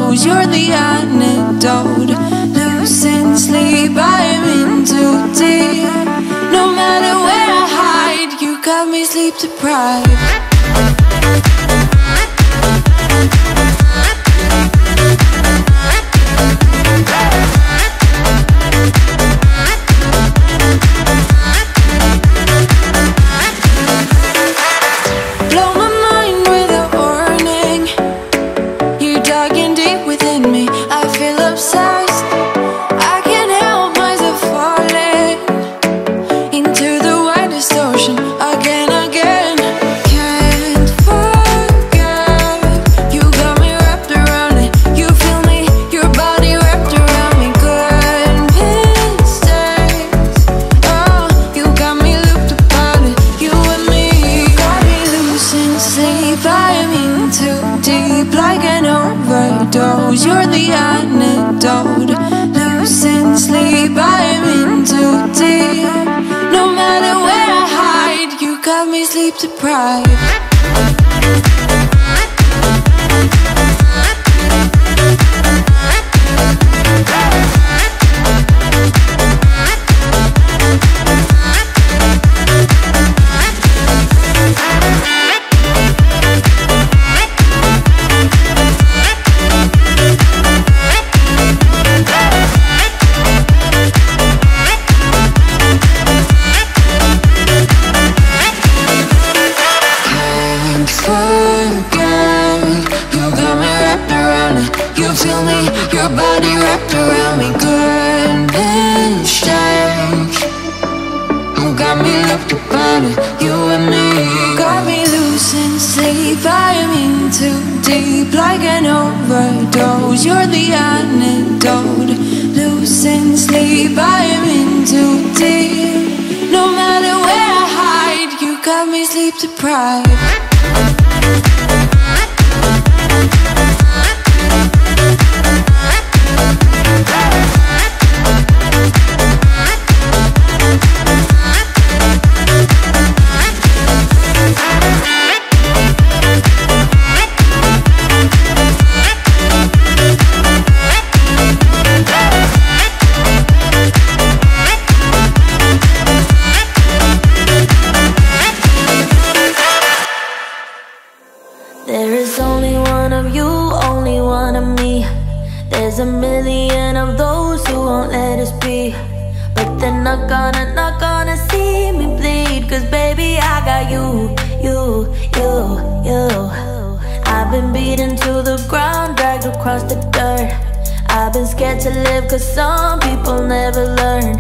overdose. You're the antidote. Losing sleep, I am in too deep. No matter where I hide, you got me sleep deprived. You're the antidote. Losing sleep, I am in too deep. No matter where I hide, you got me sleep deprived. Your body wrapped around me, goodness change. You got me looked upon it, you and me. Got me losing sleep, I am in too deep. Like an overdose, you're the antidote. Losing sleep, I am in too deep. No matter where I hide, you got me sleep deprived. There is only one of you, only one of me. There's a million of those who won't let us be. But they're not gonna see me bleed. Cause baby I got you. I've been beaten to the ground, dragged across the dirt. I've been scared to live cause some people never learn.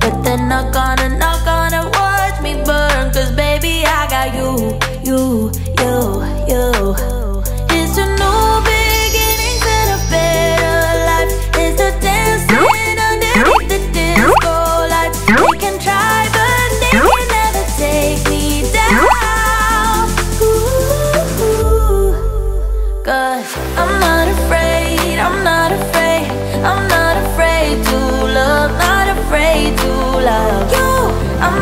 But they're not gonna watch me burn. Cause baby I got you. It's a new beginning and a better life. It's a dancing underneath the disco lights. They can try but they can never take me down. Ooh, cause I'm not afraid, I'm not afraid, I'm not afraid to love, not afraid to love you. I'm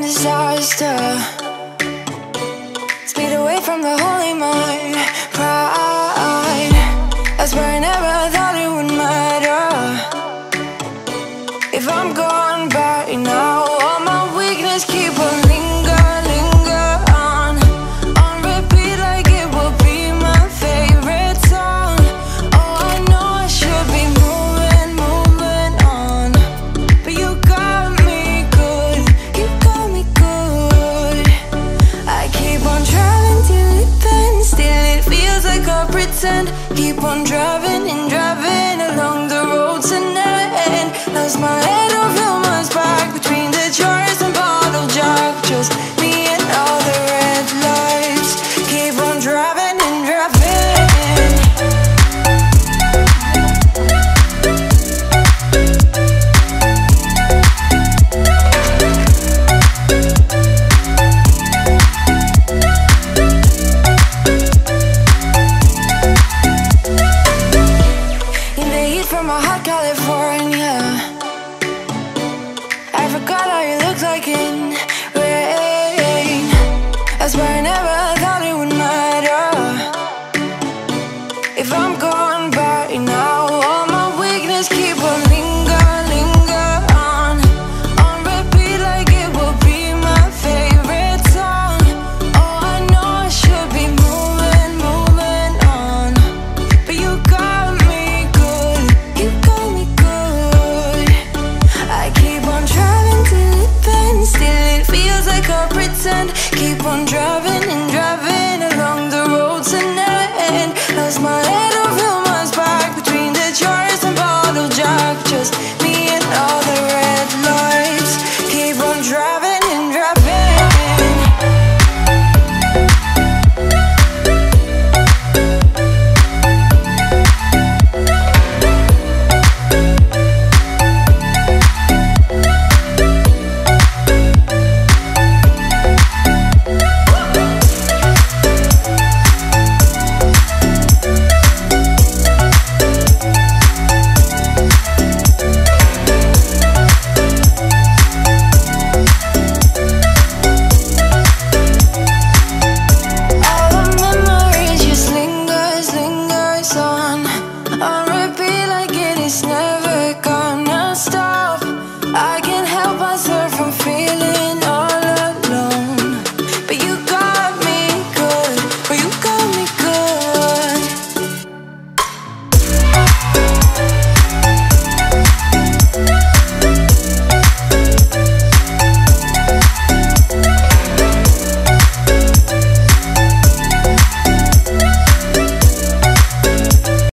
disaster. Speed away from the holy mind, pride. I swear I never thought it would matter if I'm gone by now. All my weakness keep on linger on repeat like it will be my favorite song. Oh, I know I should be moving on, but you got me good, you got me good. I keep on driving till it bends, still it feels like I pretend. Keep on driving and driving along the roads and never end. Lost my head over my back between the jars and bottle jack. Just me and all the red lights. Keep on driving and driving. In the heat from a hot California, I forgot how you look like in rain. I swear I never